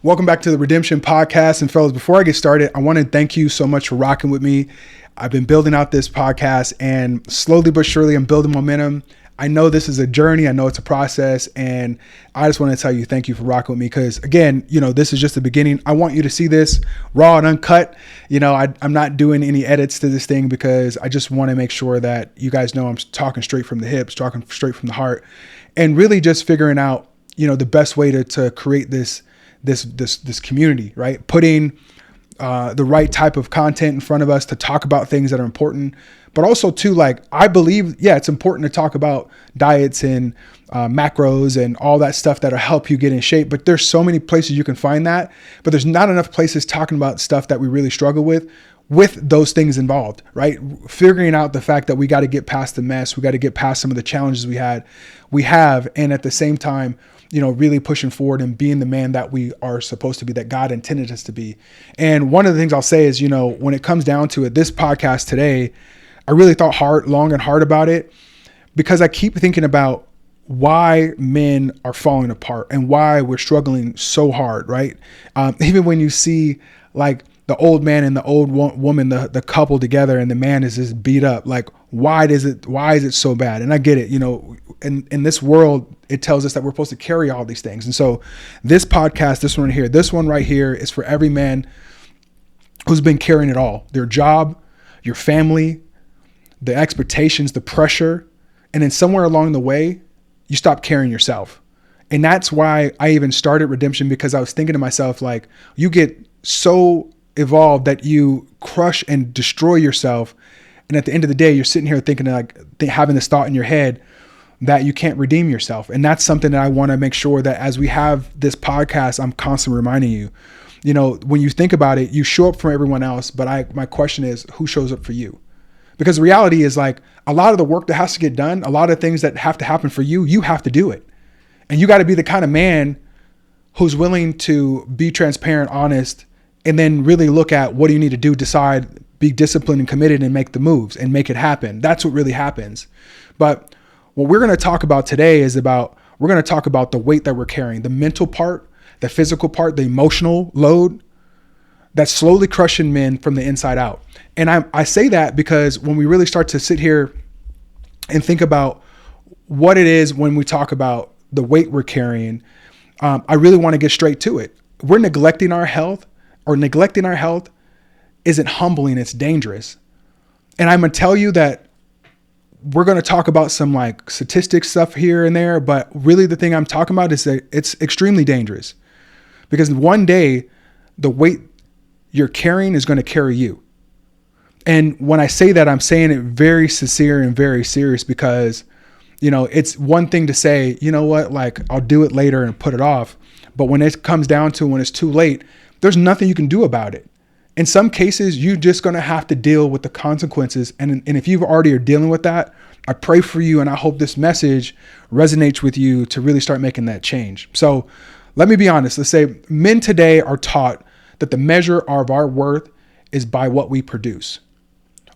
Welcome back to the Redemption Podcast. And fellas, before I get started, I want to thank you so much for rocking with me. I've been building out this podcast and slowly but surely I'm building momentum. I know this is a journey. I know it's a process. And I just want to tell you, thank you for rocking with me. Because again, this is just the beginning. I want you to see this raw and uncut. I'm not doing any edits to this thing because I just want to make sure that you guys know I'm talking straight from the hips, talking straight from the heart, and really just figuring out, the best way to create this community, right? Putting the right type of content in front of us to talk about things that are important, but also too, I believe, it's important to talk about diets and macros and all that stuff that'll help you get in shape. But there's so many places you can find that, but there's not enough places talking about stuff that we really struggle with those things involved, right? Figuring out the fact that we got to get past the mess. We got to get past some of the challenges we have. And at the same time, really pushing forward and being the man that we are supposed to be, that God intended us to be. And one of the things I'll say is, when it comes down to it, this podcast today, I really thought long and hard about it because I keep thinking about why men are falling apart and why we're struggling so hard, right? Even when you see the old man and the old woman, the couple together, and the man is just beat up. Why is it so bad? And I get it, in this world, it tells us that we're supposed to carry all these things. And so this podcast, this one right here is for every man who's been carrying it all: their job, your family, the expectations, the pressure. And then somewhere along the way, you stop carrying yourself. And that's why I even started Redemption, because I was thinking to myself, you get so evolved that you crush and destroy yourself. And at the end of the day, you're sitting here thinking, having this thought in your head that you can't redeem yourself. And that's something that I want to make sure that as we have this podcast, I'm constantly reminding you, when you think about it, you show up for everyone else. But my question is, who shows up for you? Because the reality is a lot of the work that has to get done, a lot of things that have to happen for you, you have to do it. And you got to be the kind of man who's willing to be transparent, honest, and then really look at what do you need to do, decide, be disciplined and committed, and make the moves and make it happen. That's what really happens. But what we're going to talk about today is we're going to talk about the weight that we're carrying, the mental part, the physical part, the emotional load that's slowly crushing men from the inside out. And I say that because when we really start to sit here and think about what it is when we talk about the weight we're carrying, I really want to get straight to it. We're neglecting our health. Or neglecting our health isn't humbling, it's dangerous. And I'm going to tell you that we're going to talk about some statistics stuff here and there, but really the thing I'm talking about is that it's extremely dangerous, because one day the weight you're carrying is going to carry you. And when I say that, I'm saying it very sincere and very serious, because, it's one thing to say, I'll do it later and put it off. But when it comes down to when it's too late, there's nothing you can do about it. In some cases, you're just going to have to deal with the consequences. And if you already are dealing with that, I pray for you. And I hope this message resonates with you to really start making that change. So let me be honest. Let's say men today are taught that the measure of our worth is by what we produce,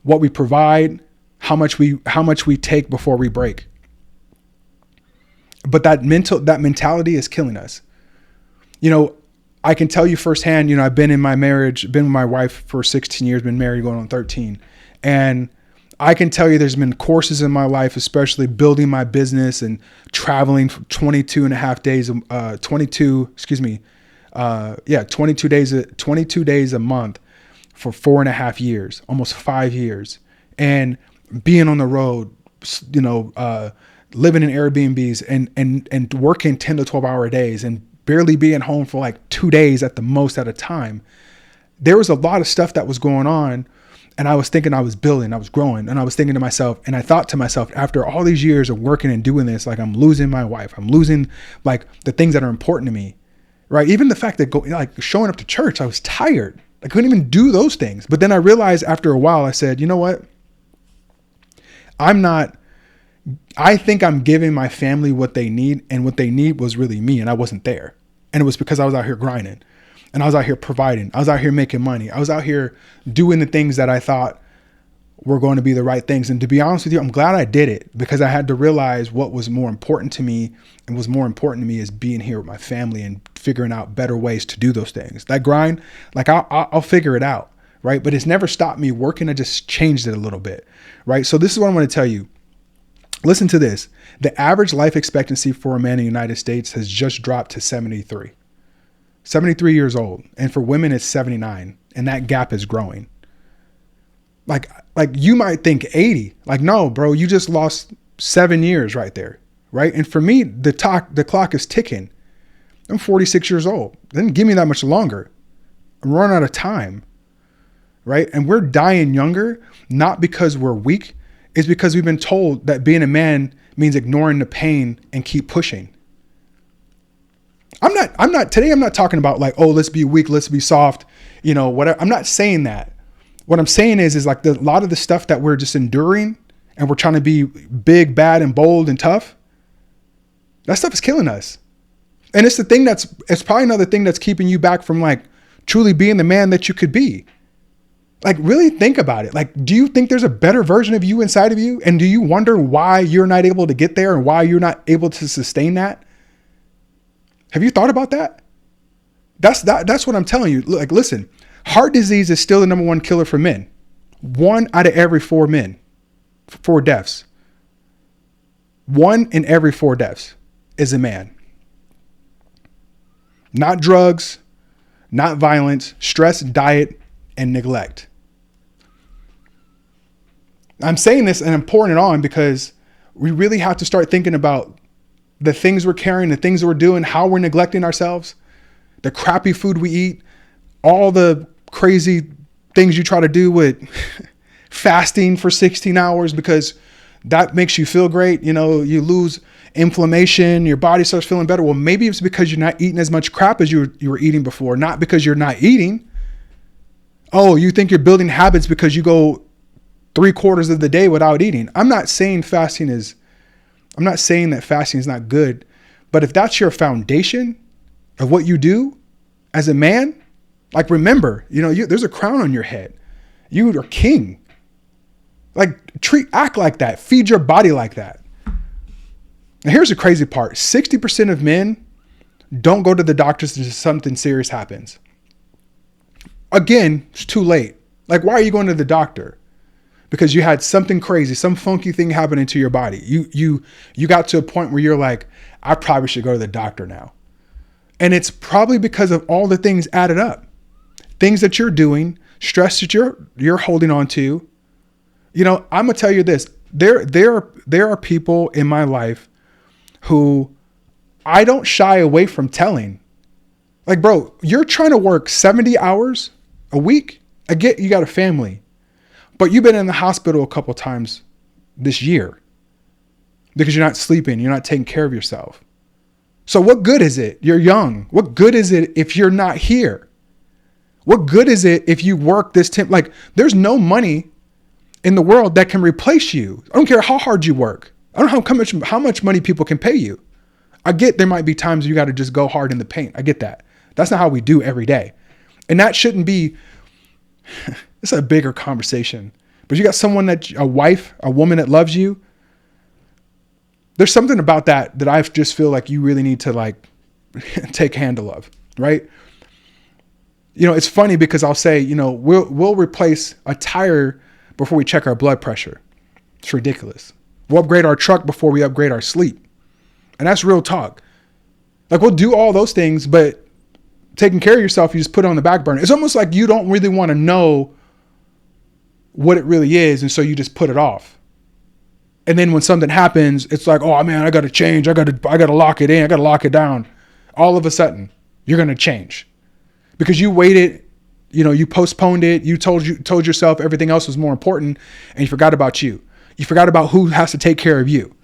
what we provide, how much we take before we break. But that mentality is killing us. I can tell you firsthand, I've been in my marriage, been with my wife for 16 years, been married going on 13. And I can tell you there's been courses in my life, especially building my business and traveling for 22 days a month for 4.5 years, almost 5 years. And being on the road, living in Airbnbs and working 10 to 12 hour days and barely being home for 2 days at the most at a time. There was a lot of stuff that was going on, and I was thinking I was building, I was growing, and I was thinking to myself, and I thought to myself, after all these years of working and doing this, I'm losing my wife, I'm losing the things that are important to me, right? Even the fact that showing up to church, I was tired. I couldn't even do those things. But then I realized after a while, I said, you know what? I think I'm giving my family what they need, and what they need was really me, and I wasn't there. And it was because I was out here grinding, and I was out here providing. I was out here making money. I was out here doing the things that I thought were going to be the right things. And to be honest with you, I'm glad I did it, because I had to realize what was more important to me, and was more important to me is being here with my family and figuring out better ways to do those things. That grind, like I'll figure it out, right? But it's never stopped me working. I just changed it a little bit, right? So this is what I'm going to tell you. Listen to this. The average life expectancy for a man in the United States has just dropped to 73 years old. And for women, it's 79. And that gap is growing. Like you might think 80. Like, no, bro, you just lost 7 years right there. Right. And for me, the clock is ticking. I'm 46 years old. It didn't give me that much longer. I'm running out of time. Right. And we're dying younger, not because we're weak. It's because we've been told that being a man means ignoring the pain and keep pushing. I'm not talking about like, oh, let's be weak, let's be soft, whatever. I'm not saying that. What I'm saying is like a lot of the stuff that we're just enduring and we're trying to be big, bad, and bold and tough. That stuff is killing us. And it's probably another thing that's keeping you back from like truly being the man that you could be. Like, really think about it. Like, do you think there's a better version of you inside of you? And do you wonder why you're not able to get there and why you're not able to sustain that? Have you thought about that? That's what I'm telling you. Like, listen, heart disease is still the number one killer for men. 1 out of every 4 deaths. 1 in every 4 deaths is a man. Not drugs, not violence, stress, diet, and neglect. I'm saying this and I'm pouring it on because we really have to start thinking about the things we're carrying, the things that we're doing, how we're neglecting ourselves, the crappy food we eat, all the crazy things you try to do with fasting for 16 hours because that makes you feel great. You lose inflammation, your body starts feeling better. Well, maybe it's because you're not eating as much crap as you were eating before, not because you're not eating. Oh, you think you're building habits because you go 3/4 of the day without eating. I'm not saying that fasting is not good, but if that's your foundation of what you do as a man, like remember, there's a crown on your head. You are king. Like act like that. Feed your body like that. Now here's the crazy part. 60% of men don't go to the doctors until something serious happens. Again, it's too late. Like, why are you going to the doctor? Because you had something crazy, some funky thing happening to your body. You got to a point where you're like, I probably should go to the doctor now. And it's probably because of all the things added up. Things that you're doing, stress that you're holding on to. I'm gonna tell you this. There are people in my life who I don't shy away from telling. Like, bro, you're trying to work 70 hours a week. I get you got a family, but you've been in the hospital a couple times this year because you're not sleeping. You're not taking care of yourself. So what good is it? You're young. What good is it if you're not here? What good is it if you work this like there's no money in the world that can replace you. I don't care how hard you work. I don't know how much money people can pay you. I get there might be times you got to just go hard in the paint. I get that. That's not how we do every day. And that shouldn't be, it's a bigger conversation. But you got a woman that loves you. There's something about that I just feel like you really need to like take handle of, right? It's funny because I'll say, we'll replace a tire before we check our blood pressure. It's ridiculous. We'll upgrade our truck before we upgrade our sleep. And that's real talk. Like we'll do all those things, but taking care of yourself, you just put it on the back burner. It's almost like you don't really want to know what it really is. And so you just put it off. And then when something happens, it's like, oh man, I got to change. I got to lock it in. I got to lock it down. All of a sudden you're going to change because you waited, you postponed it. You told yourself everything else was more important and you forgot about you. You forgot about who has to take care of you.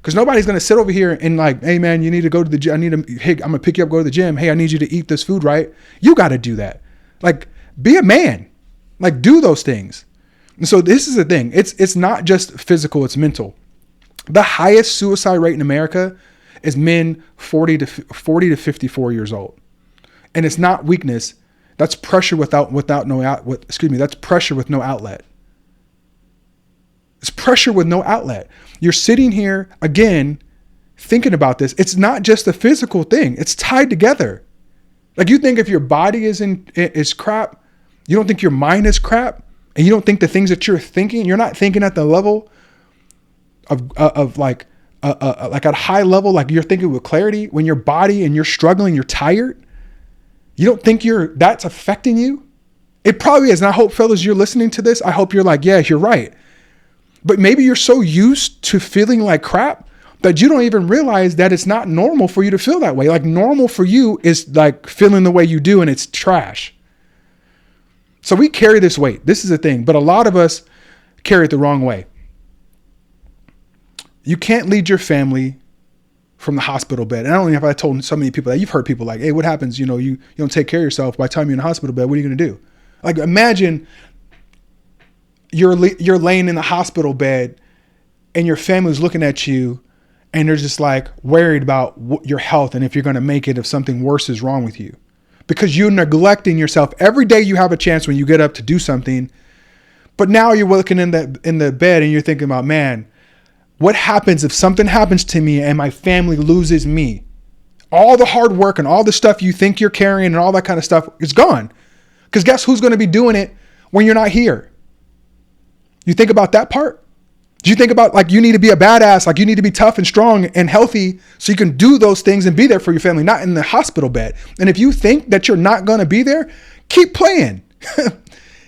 Because nobody's going to sit over here and like, hey man, you need to go to the gym. I'm going to pick you up, go to the gym. Hey, I need you to eat this food, right? You got to do that. Like be a man, like do those things. And so this is the thing. It's not just physical, it's mental. The highest suicide rate in America is men 40 to 54 years old. And it's not weakness. That's pressure that's pressure with no outlet. It's pressure with no outlet. You're sitting here again, thinking about this. It's not just a physical thing. It's tied together. Like, you think if your body is crap, you don't think your mind is crap, and you don't think the things that you're thinking, you're not thinking at the level of like at a high level, like you're thinking with clarity when your body and you're struggling, you're tired. You don't think that's affecting you? It probably is. And I hope, fellas, you're listening to this. I hope you're like, yeah, you're right. But maybe you're so used to feeling like crap that you don't even realize that it's not normal for you to feel that way. Like, normal for you is like feeling the way you do, and it's trash. So we carry this weight. This is the thing. But a lot of us carry it the wrong way. You can't lead your family from the hospital bed. And I don't know if I told so many people that. You've heard people like, hey, what happens? You don't take care of yourself. By the time you're in the hospital bed, what are you going to do? Like, imagine you're laying in the hospital bed and your family's looking at you and they're just like worried about your health and if you're going to make it, if something worse is wrong with you, because you're neglecting yourself. Every day you have a chance when you get up to do something, but now you're looking in the bed and you're thinking about, man, what happens if something happens to me and my family loses me? All the hard work and all the stuff you think you're carrying and all that kind of stuff is gone. Because guess who's going to be doing it when you're not here? You think about that part? Do you think about, like, you need to be a badass, like you need to be tough and strong and healthy so you can do those things and be there for your family, not in the hospital bed. And if you think that you're not going to be there, keep playing.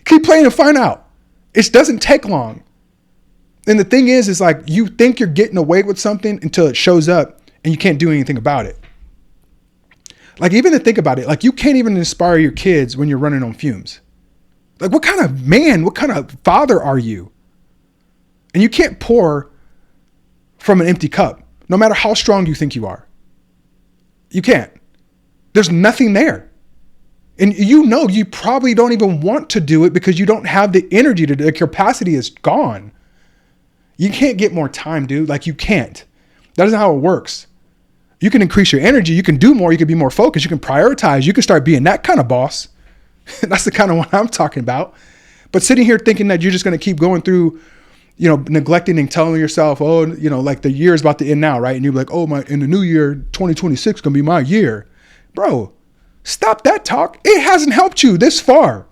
Keep playing and find out. It doesn't take long. And the thing is like, you think you're getting away with something until it shows up and you can't do anything about it. Like, even to think about it, like, you can't even inspire your kids when you're running on fumes. Like, what kind of man, what kind of father are you? And you can't pour from an empty cup, no matter how strong you think you are. You can't. There's nothing there. And you probably don't even want to do it because you don't have the energy to do it. The capacity is gone. You can't get more time, dude. Like, you can't. That isn't how it works. You can increase your energy. You can do more. You can be more focused. You can prioritize. You can start being that kind of boss. That's the kind of one I'm talking about. But sitting here thinking that you're just going to keep going through, neglecting and telling yourself, oh, like the year is about to end now, right? And you're like, oh, in the new year, 2026 is going to be my year. Bro, stop that talk. It hasn't helped you this far.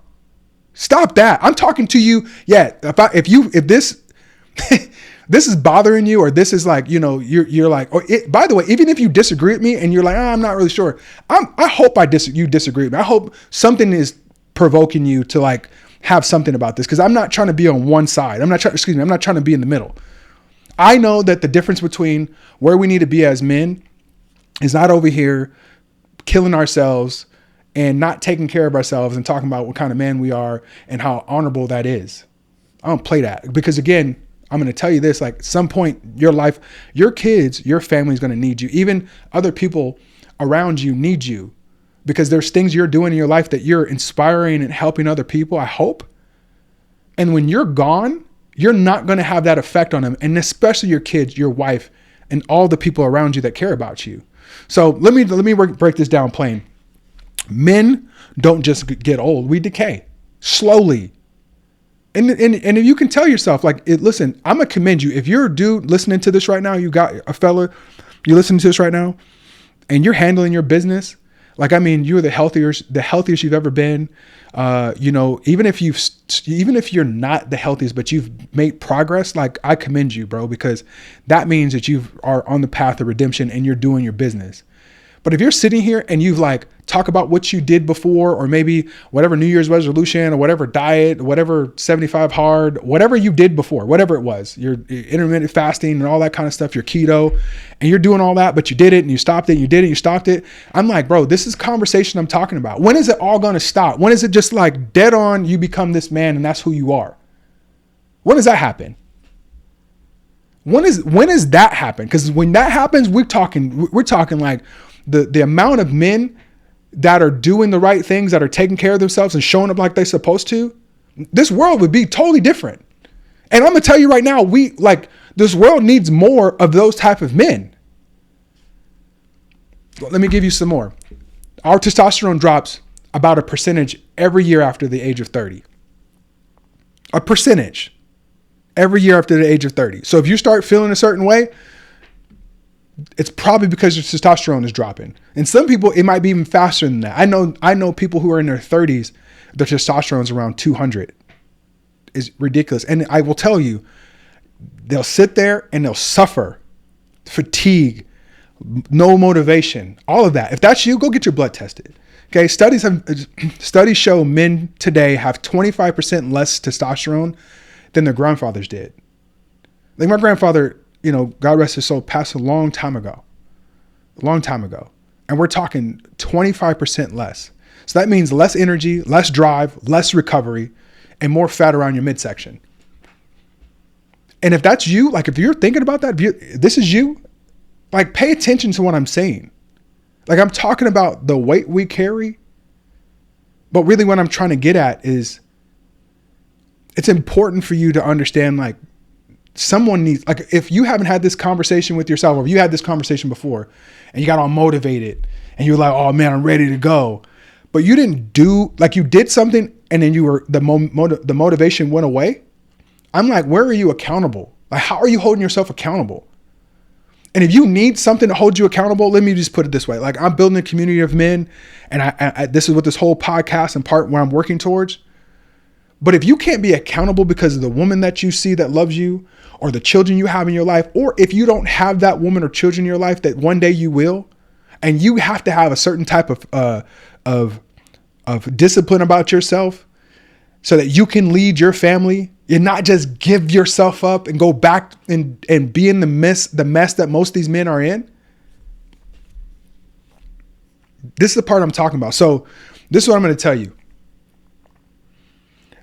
Stop that. I'm talking to you. Yeah. If this, this is bothering you, or this is like, you're like, by the way, even if you disagree with me and you're like, I'm not really sure. I hope you disagree with me. I hope something is provoking you to like have something about this. Cause I'm not trying to be on one side. I'm not trying to be in the middle. I know that the difference between where we need to be as men is not over here killing ourselves and not taking care of ourselves and talking about what kind of man we are and how honorable that is. I don't play that, because again, I'm going to tell you this, like, at some point your life, your kids, your family is going to need you. Even other people around you need you, because there's things you're doing in your life that you're inspiring and helping other people, I hope. And when you're gone, you're not going to have that effect on them. And especially your kids, your wife, and all the people around you that care about you. So let me break this down plain. Men don't just get old. We decay slowly. And if you can tell yourself, like, listen, I'm going to commend you. If you're a dude listening to this right now, you got a fella, you're listening to this right now, and you're handling your business, like, I mean, you're the healthiest you've ever been. Even if you're not the healthiest, but you've made progress, like, I commend you, bro, because that means that you are on the path of redemption and you're doing your business. But if you're sitting here and you've like talk about what you did before, or maybe whatever New Year's resolution or whatever diet, whatever 75 hard, whatever you did before, whatever it was, your intermittent fasting and all that kind of stuff, your keto, and you're doing all that, but you did it and you stopped it, and you did it, you stopped it. I'm like, bro, this is conversation I'm talking about. When is it all going to stop? When is it just like dead on, you become this man and that's who you are? When does that happen? When is that happen? Because when that happens, we're talking like the amount of men that are doing the right things, that are taking care of themselves and showing up like they're supposed to, this world would be totally different. And I'm going to tell you right now, this world needs more of those type of men. Let me give you some more. Our testosterone drops about a percentage every year after the age of 30. A percentage every year after the age of 30. So if you start feeling a certain way, it's probably because your testosterone is dropping. And some people, it might be even faster than that. I know people who are in their 30s, their testosterone is around 200. It's ridiculous. And I will tell you, they'll sit there and they'll suffer, fatigue, no motivation, all of that. If that's you, go get your blood tested. Okay, studies show men today have 25% less testosterone than their grandfathers did. Like my grandfather, God rest his soul, passed a long time ago. And we're talking 25% less. So that means less energy, less drive, less recovery, and more fat around your midsection. And if that's you, like if you're thinking about that, this is you, like pay attention to what I'm saying. Like I'm talking about the weight we carry, but really what I'm trying to get at is it's important for you to understand, like someone needs, like if you haven't had this conversation with yourself, or if you had this conversation before and you got all motivated and you're like, oh man, I'm ready to go. But you didn't do, like you did something and then the motivation went away. I'm like, where are you accountable? Like, how are you holding yourself accountable? And if you need something to hold you accountable, let me just put it this way. Like I'm building a community of men, and I this is what this whole podcast and part where I'm working towards. But if you can't be accountable because of the woman that you see that loves you, or the children you have in your life, or if you don't have that woman or children in your life that one day you will, and you have to have a certain type of discipline about yourself so that you can lead your family and not just give yourself up and go back and be in the mess that most of these men are in. This is the part I'm talking about. So this is what I'm going to tell you.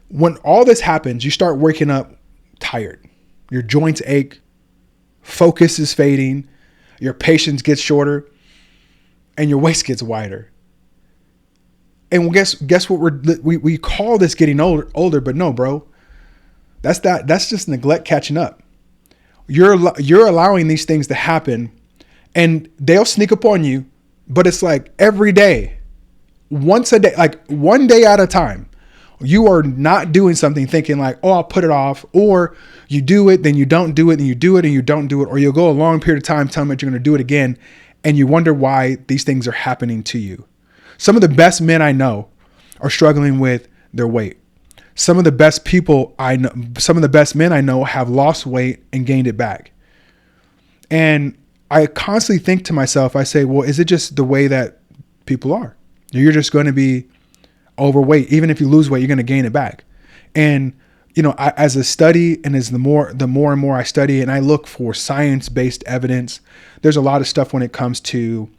When all this happens, you start waking up tired. Your joints ache, focus is fading, your patience gets shorter, and your waist gets wider. And guess what we call this getting older, but no, bro. That's just neglect catching up. You're allowing these things to happen, and they'll sneak up on you, but it's like every day, once a day, like one day at a time. You are not doing something thinking like, oh, I'll put it off, or you do it, then you don't do it, and you do it and you don't do it, or you'll go a long period of time telling that you're going to do it again, and you wonder why these things are happening to you. Some of the best men I know are struggling with their weight. Some of the best men I know have lost weight and gained it back. And I constantly think to myself, I say, well, is it just the way that people are? You're just going to be overweight. Even if you lose weight, you're going to gain it back. And, as a study and as the more and more I study and I look for science-based evidence, there's a lot of stuff when it comes to,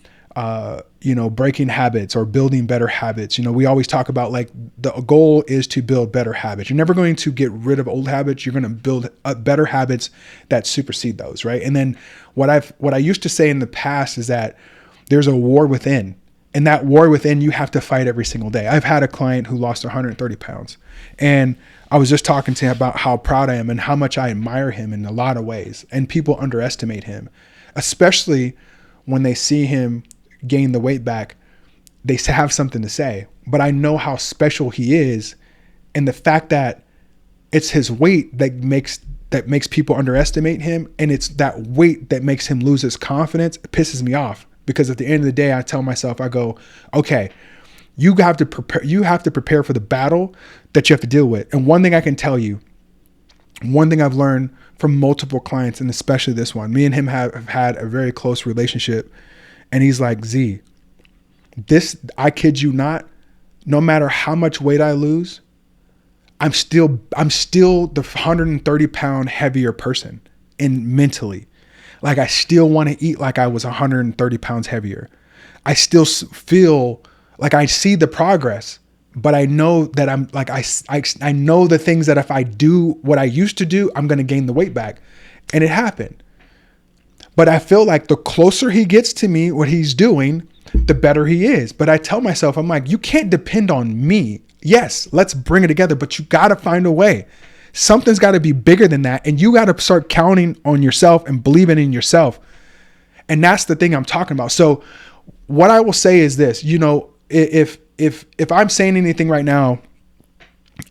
breaking habits or building better habits. We always talk about like the goal is to build better habits. You're never going to get rid of old habits. You're going to build better habits that supersede those. Right. And then what I used to say in the past is that there's a war within. And that war within, you have to fight every single day. I've had a client who lost 130 pounds. And I was just talking to him about how proud I am and how much I admire him in a lot of ways. And people underestimate him, especially when they see him gain the weight back. They have something to say. But I know how special he is. And the fact that it's his weight that makes people underestimate him. And it's that weight that makes him lose his confidence. It pisses me off. Because at the end of the day, I tell myself, I go, okay, you have to prepare for the battle that you have to deal with. And one thing I can tell you, one thing I've learned from multiple clients, and especially this one, me and him have had a very close relationship. And he's like, Z, I kid you not, no matter how much weight I lose, I'm still the 130 pound heavier person mentally. Like I still want to eat like I was 130 pounds heavier. I still feel like I see the progress, but I know that I'm like, I know the things that if I do what I used to do, I'm going to gain the weight back. And it happened. But I feel like the closer he gets to me, what he's doing, the better he is. But I tell myself, I'm like, you can't depend on me. Yes, let's bring it together, but you got to find a way. Something's got to be bigger than that. And you got to start counting on yourself and believing in yourself. And that's the thing I'm talking about. So what I will say is this, if I'm saying anything right now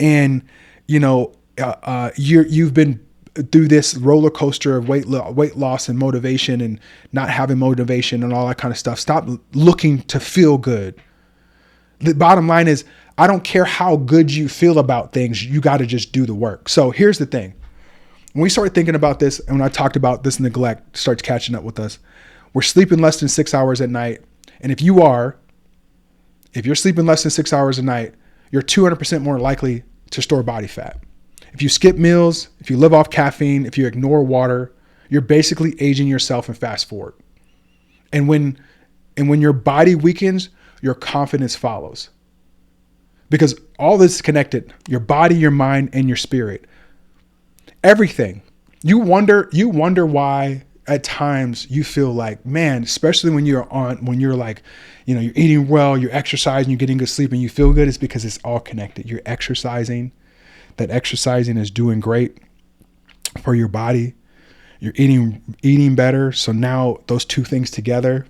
and, you've been through this roller coaster of weight loss and motivation and not having motivation and all that kind of stuff. Stop looking to feel good. The bottom line is, I don't care how good you feel about things. You got to just do the work. So here's the thing. When we start thinking about this, and when I talked about this neglect starts catching up with us, we're sleeping less than 6 hours at night. And if you're sleeping less than 6 hours a night, you're 200% more likely to store body fat. If you skip meals, if you live off caffeine, if you ignore water, you're basically aging yourself and fast forward. And when your body weakens, your confidence follows. Because all this is connected, your body, your mind, and your spirit. Everything. You wonder why at times you feel like, man, especially when you're like, you're eating well, you're exercising, you're getting good sleep, and you feel good. It's because it's all connected. You're exercising. That exercising is doing great for your body. You're eating better. So now those two things together,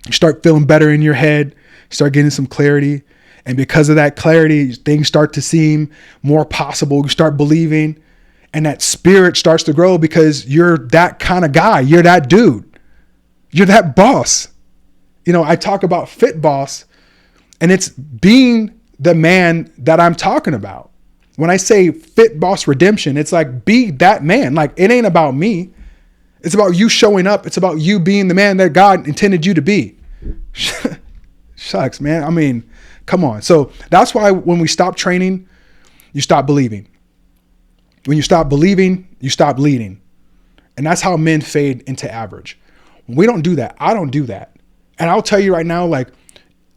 you start feeling better in your head, start getting some clarity. And because of that clarity, things start to seem more possible. You start believing, and that spirit starts to grow because you're that kind of guy. You're that dude. You're that boss. I talk about fit boss, and it's being the man that I'm talking about. When I say fit boss redemption, it's like, be that man. Like, it ain't about me. It's about you showing up. It's about you being the man that God intended you to be. Shucks, man. I mean, come on. So that's why when we stop training, you stop believing. When you stop believing, you stop leading. And that's how men fade into average. We don't do that. I don't do that. And I'll tell you right now, like,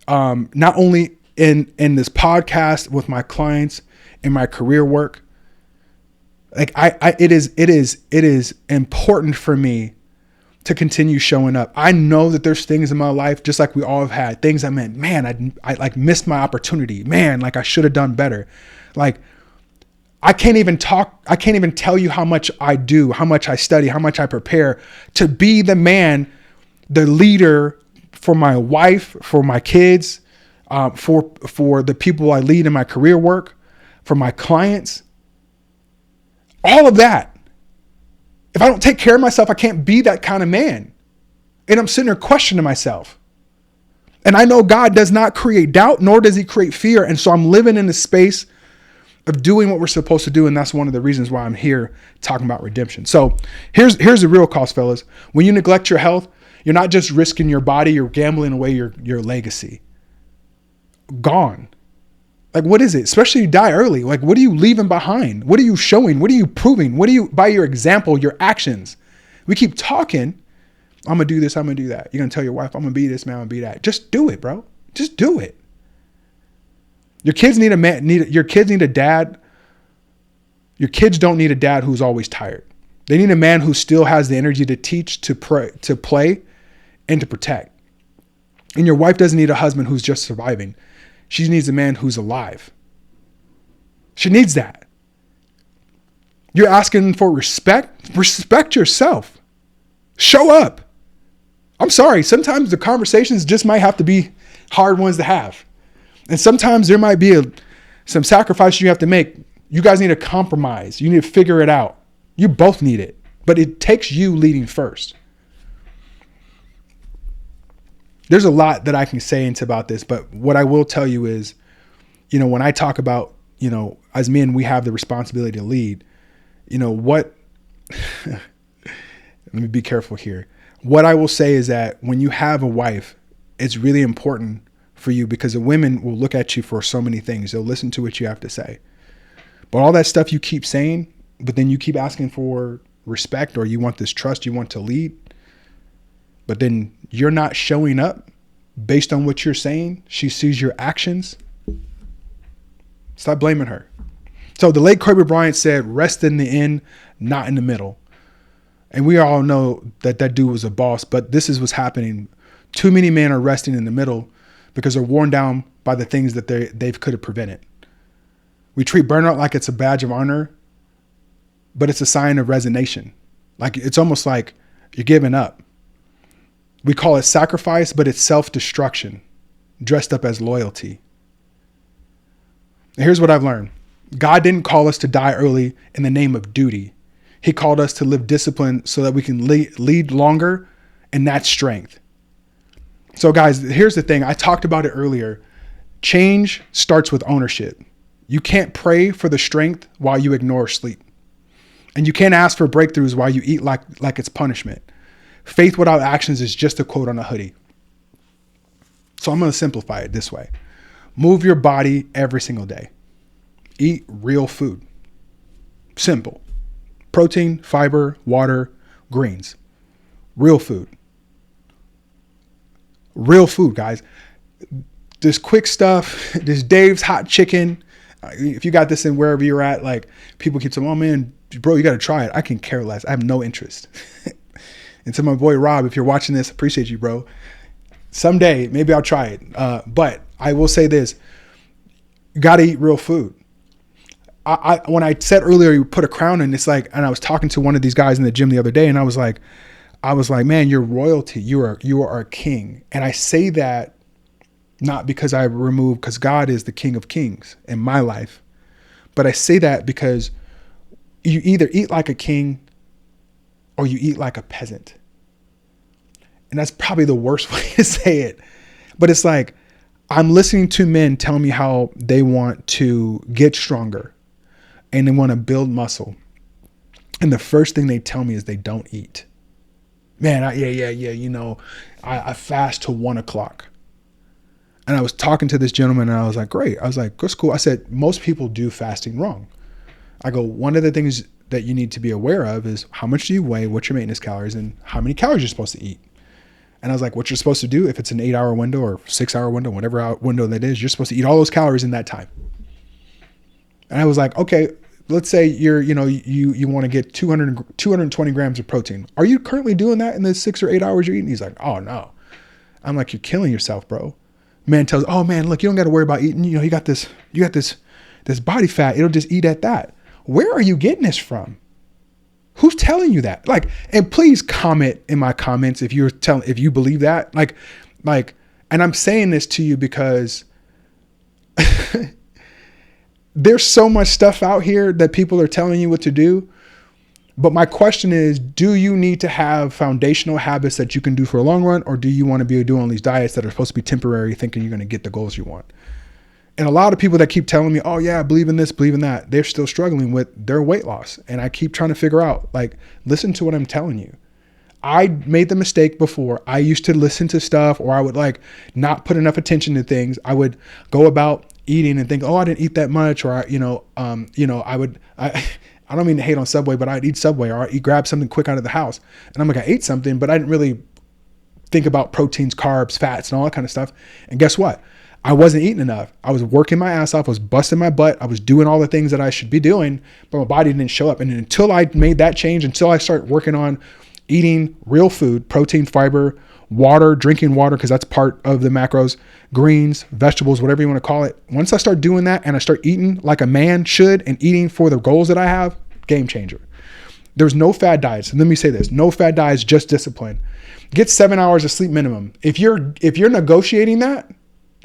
not only in this podcast with my clients, in my career work, like it is important for me to continue showing up. I know that there's things in my life, just like we all have had, things I meant, man, I like missed my opportunity. Man, like I should have done better. Like, I can't even tell you how much I do, how much I study, how much I prepare to be the man, the leader for my wife, for my kids, for the people I lead in my career work, for my clients, all of that. If I don't take care of myself, I can't be that kind of man. And I'm sitting there questioning myself. And I know God does not create doubt, nor does he create fear. And so I'm living in the space of doing what we're supposed to do. And that's one of the reasons why I'm here talking about redemption. So here's the real cost, fellas. When you neglect your health, you're not just risking your body, you're gambling away your legacy. Gone. Like, what is it? Especially you die early. Like, what are you leaving behind? What are you showing? What are you proving? By your example, your actions? We keep talking. I'm going to do this. I'm going to do that. You're going to tell your wife, I'm going to be this, man. I'm going to be that. Just do it, bro. Just do it. Your kids need your kids need a dad. Your kids don't need a dad who's always tired. They need a man who still has the energy to teach, to pray, to play, and to protect. And your wife doesn't need a husband who's just surviving. She needs a man who's alive. She needs that. You're asking for respect? Respect yourself. Show up. I'm sorry. Sometimes the conversations just might have to be hard ones to have. And sometimes there might be some sacrifice you have to make. You guys need to compromise. You need to figure it out. You both need it. But it takes you leading first. There's a lot that I can say about this, but what I will tell you is, when I talk about, as men, we have the responsibility to lead, let me be careful here. What I will say is that when you have a wife, it's really important for you because the women will look at you for so many things. They'll listen to what you have to say. But all that stuff you keep saying, but then you keep asking for respect or you want this trust, you want to lead, but then you're not showing up based on what you're saying. She sees your actions. Stop blaming her. So the late Kobe Bryant said, rest in the end, not in the middle. And we all know that dude was a boss, but this is what's happening. Too many men are resting in the middle because they're worn down by the things that they could have prevented. We treat burnout like it's a badge of honor, but it's a sign of resignation. Like, it's almost like you're giving up. We call it sacrifice, but it's self-destruction dressed up as loyalty. And here's what I've learned. God didn't call us to die early in the name of duty. He called us to live disciplined so that we can lead longer, and that's strength. So guys, here's the thing. I talked about it earlier. Change starts with ownership. You can't pray for the strength while you ignore sleep. And you can't ask for breakthroughs while you eat like it's punishment. Faith without actions is just a quote on a hoodie. So I'm going to simplify it this way. Move your body every single day. Eat real food. Simple. Protein, fiber, water, greens. Real food. Real food, guys. This quick stuff, this Dave's hot chicken. If you got this in wherever you're at, like people keep saying, oh man, bro, you got to try it. I can care less. I have no interest. And to my boy, Rob, if you're watching this, appreciate you, bro. Someday, maybe I'll try it. But I will say this, you got to eat real food. When I said earlier, you put a crown in, it's like, and I was talking to one of these guys in the gym the other day, and I was like, man, you're royalty. You are a king. And I say that not because because God is the King of Kings in my life, but I say that because you either eat like a king or you eat like a peasant. And that's probably the worst way to say it. But it's like, I'm listening to men tell me how they want to get stronger and they want to build muscle. And the first thing they tell me is they don't eat. Man, I fast till 1 o'clock. And I was talking to this gentleman and I was like, great. I was like, that's cool. I said, most people do fasting wrong. I go, one of the things that you need to be aware of is how much do you weigh, what's your maintenance calories, and how many calories you're supposed to eat. And I was like, what you're supposed to do, if it's an 8-hour window or 6-hour window, whatever window that is, you're supposed to eat all those calories in that time. And I was like, okay, let's say you want to get 220 grams of protein. Are you currently doing that in the 6 or 8 hours you're eating? He's like, oh no. I'm like, you're killing yourself, bro. Man tells, oh man, look, you don't got to worry about eating. You got this body fat. It'll just eat at that. Where are you getting this from? Who's telling you that? Like, and please comment in my comments if you believe that. Like, and I'm saying this to you because there's so much stuff out here that people are telling you what to do. But my question is, do you need to have foundational habits that you can do for a long run? Or do you want to be doing these diets that are supposed to be temporary, thinking you're going to get the goals you want? And a lot of people that keep telling me, oh yeah, I believe in this, believe in that, they're still struggling with their weight loss. And I keep trying to figure out, like, listen to what I'm telling you. I made the mistake before. I used to listen to stuff, or I would like not put enough attention to things. I would go about eating and think, oh, I didn't eat that much. Or, I don't mean to hate on Subway, but I'd eat Subway, or I'd grab something quick out of the house. And I'm like, I ate something, but I didn't really think about proteins, carbs, fats, and all that kind of stuff. And guess what? I wasn't eating enough. I was working my ass off. I was busting my butt. I was doing all the things that I should be doing, but my body didn't show up. And until I made that change, until I started working on eating real food, protein, fiber, water, drinking water, because that's part of the macros, greens, vegetables, whatever you want to call it. Once I start doing that and I start eating like a man should and eating for the goals that I have, game changer. There's no fad diets. And let me say this, no fad diets, just discipline. Get 7 hours of sleep minimum. If you're negotiating that,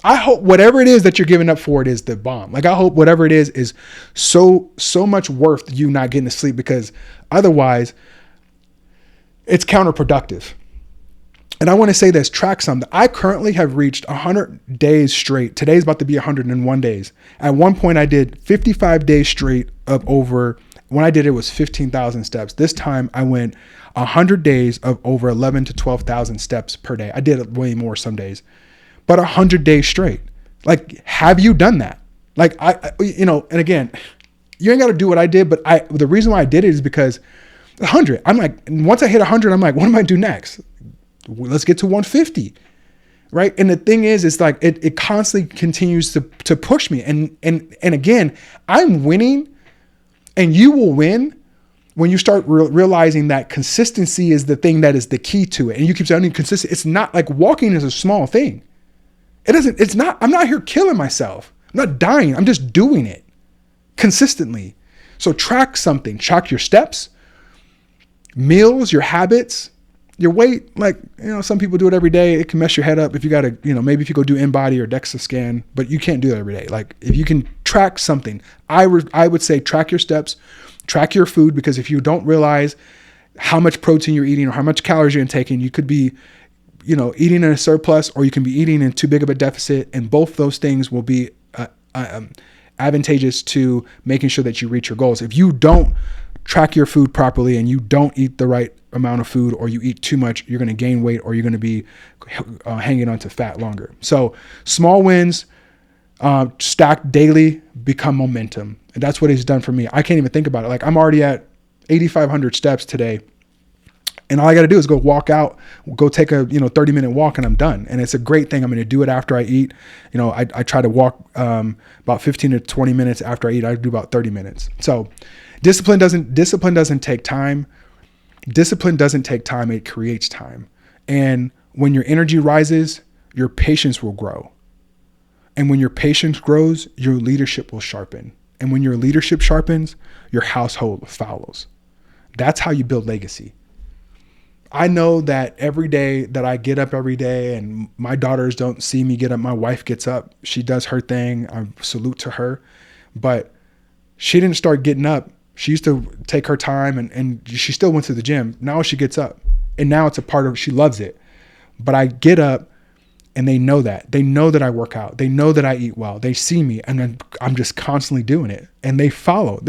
I hope whatever it is that you're giving up for it is the bomb. Like, I hope whatever it is so much worth you not getting to sleep, because otherwise it's counterproductive. And I want to say this, track something. I currently have reached 100 days straight. Today's about to be 101 days. At one point I did 55 days straight of over, when I did it was 15,000 steps. This time I went 100 days of over 11 to 12,000 steps per day. I did it way more some days. But 100 days straight. Like, have you done that? Like, and again, you ain't got to do what I did, but the reason why I did it is because 100, I'm like, once I hit 100, I'm like, what am I do next? Let's get to 150, right? And the thing is, it's like, it constantly continues to push me. And again, I'm winning, and you will win when you start realizing that consistency is the thing that is the key to it. And you keep saying consistent. It's not like walking is a small thing. I'm not here killing myself. I'm not dying. I'm just doing it consistently. So track something, track your steps, meals, your habits, your weight. Like, some people do it every day. It can mess your head up if you got to, maybe if you go do InBody or DEXA scan, but you can't do that every day. Like, if you can track something, I would say track your steps, Track your food, because if you don't realize how much protein you're eating or how much calories you're intaking, you could be, eating in a surplus, or you can be eating in too big of a deficit. And both those things will be advantageous to making sure that you reach your goals. If you don't track your food properly and you don't eat the right amount of food, or you eat too much, you're going to gain weight, or you're going to be hanging on to fat longer. So small wins, stacked daily, become momentum. And that's what he's done for me. I can't even think about it. Like, I'm already at 8,500 steps today. And all I got to do is go walk out, go take a 30-minute walk, and I'm done. And it's a great thing. I'm going to do it after I eat. I try to walk about 15 to 20 minutes after I eat. I do about 30 minutes. So discipline doesn't take time. Discipline doesn't take time. It creates time. And when your energy rises, your patience will grow. And when your patience grows, your leadership will sharpen. And when your leadership sharpens, your household follows. That's how you build legacy. I know that every day that I get up every day, and my daughters don't see me get up, my wife gets up, she does her thing, I salute to her, but she didn't start getting up. She used to take her time and she still went to the gym. Now she gets up, and now it's a part of, she loves it. But I get up, and they know that. They know that I work out. They know that I eat well. They see me, and I'm just constantly doing it, and they follow.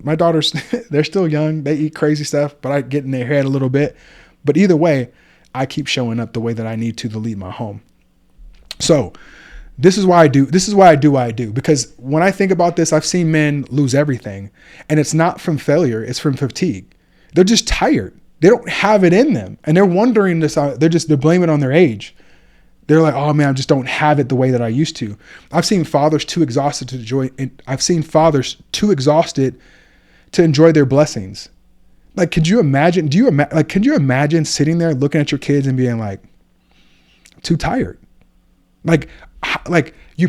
My daughters, they're still young. They eat crazy stuff, but I get in their head a little bit. But either way, I keep showing up the way that I need to lead my home. So this is why I do what I do. Because when I think about this, I've seen men lose everything. And it's not from failure. It's from fatigue. They're just tired. They don't have it in them. And they're wondering this. They're blaming it on their age. They're like, oh man, I just don't have it the way that I used to. I've seen fathers too exhausted to enjoy. I've seen fathers too exhausted to enjoy their blessings. Like, could you imagine? Could you imagine sitting there looking at your kids and being like, too tired? Like you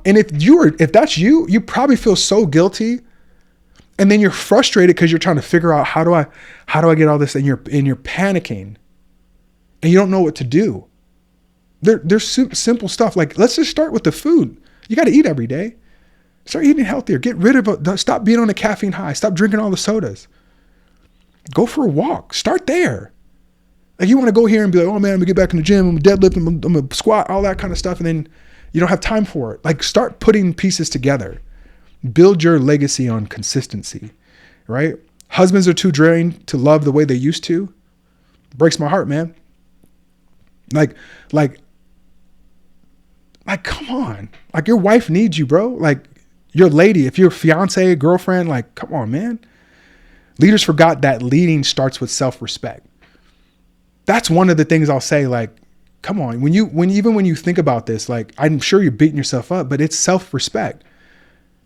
and if that's you, you probably feel so guilty, and then you're frustrated because you're trying to figure out how do I get all this, and you're panicking, and you don't know what to do. There's simple stuff. Like, let's just start with the food. You got to eat every day. Start eating healthier. Get rid of stop being on a caffeine high. Stop drinking all the sodas. Go for a walk. Start there. Like, you want to go here and be like, oh man, I'm gonna get back in the gym. I'm gonna deadlift. I'm gonna squat, all that kind of stuff. And then you don't have time for it. Like, start putting pieces together. Build your legacy on consistency, right? Husbands are too drained to love the way they used to. Breaks my heart, man. Like, come on. Like, your wife needs you, bro. Like, your lady, if you're a fiance, girlfriend, like, come on, man. Leaders forgot that leading starts with self-respect. That's one of the things I'll say, like, come on. When you think about this, like, I'm sure you're beating yourself up, but it's self-respect.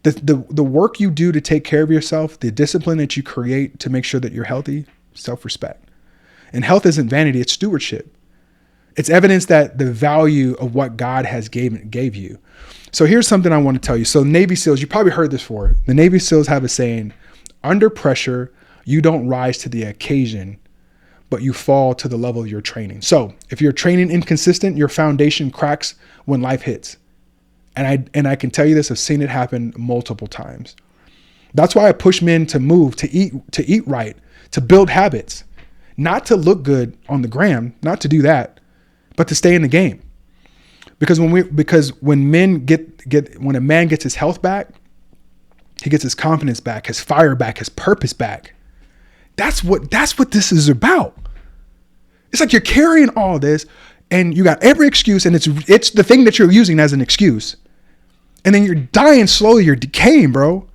The work you do to take care of yourself, the discipline that you create to make sure that you're healthy, self-respect. And health isn't vanity, it's stewardship. It's evidence that the value of what God has gave you. So here's something I want to tell you. So Navy SEALs, you probably heard this before. The Navy SEAls have a saying, under pressure, you don't rise to the occasion, but you fall to the level of your training. So if you're training inconsistent, your foundation cracks when life hits. And I can tell you this, I've seen it happen multiple times. That's why I push men to move, to eat right, to build habits, not to look good on the gram, not to do that, but to stay in the game. Because when a man gets his health back, he gets his confidence back, his fire back, his purpose back. That's what this is about. It's like you're carrying all this and you got every excuse, and it's the thing that you're using as an excuse. And then you're dying slowly, you're decaying, bro.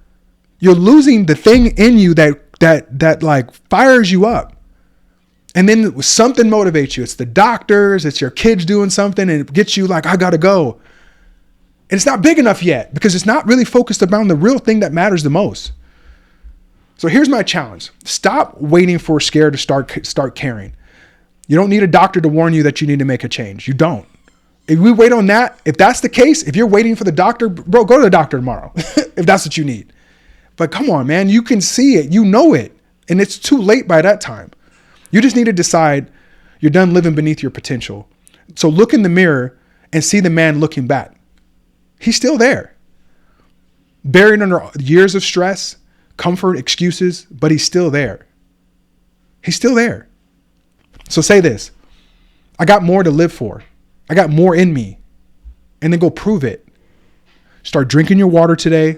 You're losing the thing in you that like fires you up. And then something motivates you. It's the doctors, it's your kids doing something, and it gets you like, I gotta go. And it's not big enough yet because it's not really focused around the real thing that matters the most. So here's my challenge. Stop waiting for scare to start caring. You don't need a doctor to warn you that you need to make a change. You don't. If we wait on that, if that's the case, if you're waiting for the doctor, bro, go to the doctor tomorrow if that's what you need. But come on, man, you can see it. You know it. And it's too late by that time. You just need to decide you're done living beneath your potential. So look in the mirror and see the man looking back. He's still there. Buried under years of stress, comfort, excuses, but he's still there. He's still there. So say this: I got more to live for. I got more in me. And then go prove it. Start drinking your water today.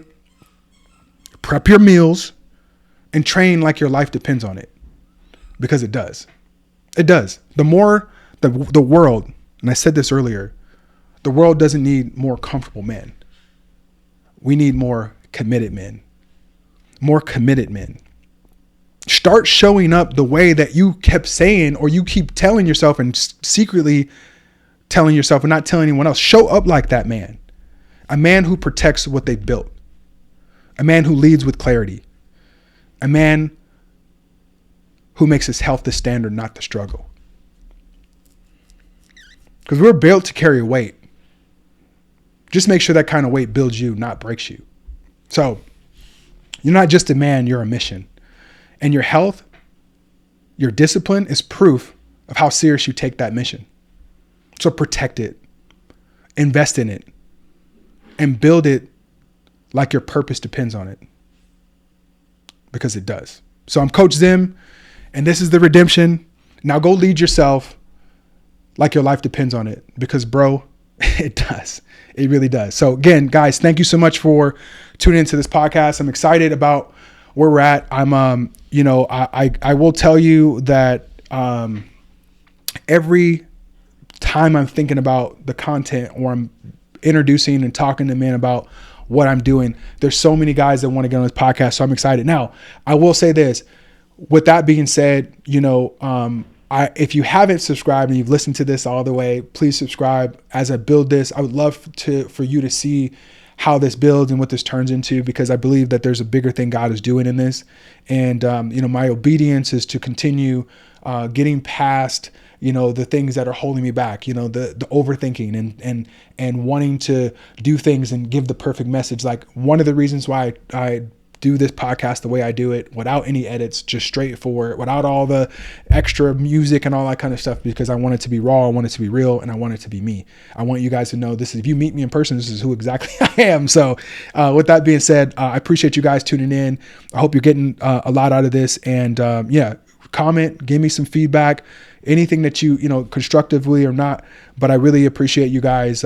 Prep your meals and train like your life depends on it, because it does. It does. The more the world, and I said this earlier, the world doesn't need more comfortable men. We need more committed men. More committed men. Start showing up the way that you kept saying, or you keep telling yourself and secretly telling yourself and not telling anyone else. Show up like that man. A man who protects what they built. A man who leads with clarity. A man who makes his health the standard, not the struggle. Because we're built to carry weight. Just make sure that kind of weight builds you, not breaks you. So you're not just a man, you're a mission. And your health, your discipline is proof of how serious you take that mission. So protect it, invest in it, and build it like your purpose depends on it. Because it does. So I'm Coach Zim, and this is the redemption. Now go lead yourself like your life depends on it. Because bro, it does. It really does. So again, guys, thank you so much for tuning into this podcast. I'm excited about where we're at. I'm, I will tell you that every time I'm thinking about the content, or I'm introducing and talking to men about what I'm doing, there's so many guys that want to get on this podcast. So I'm excited. Now, I will say this. With that being said, if you haven't subscribed and you've listened to this all the way, please subscribe. As I build this, I would love for you to see how this builds and what this turns into, because I believe that there's a bigger thing God is doing in this. And, my obedience is to continue getting past, the things that are holding me back, the overthinking and wanting to do things and give the perfect message. Like, one of the reasons why I do this podcast the way I do it, without any edits, just straightforward, without all the extra music and all that kind of stuff, because I want it to be raw, I want it to be real, and I want it to be me. I want you guys to know this is, if you meet me in person, this is who exactly I am. So with that being said, I appreciate you guys tuning in. I hope you're getting a lot out of this. And comment, give me some feedback, anything that you constructively or not. But I really appreciate you guys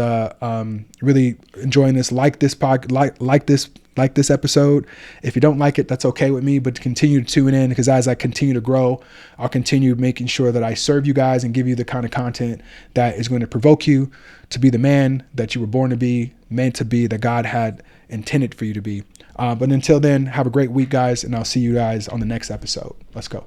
really enjoying this. Like this episode. If you don't like it, that's okay with me, but continue to tune in, because as I continue to grow, I'll continue making sure that I serve you guys and give you the kind of content that is going to provoke you to be the man that you were born to be, meant to be, that God had intended for you to be. But until then, have a great week, guys, and I'll see you guys on the next episode. Let's go.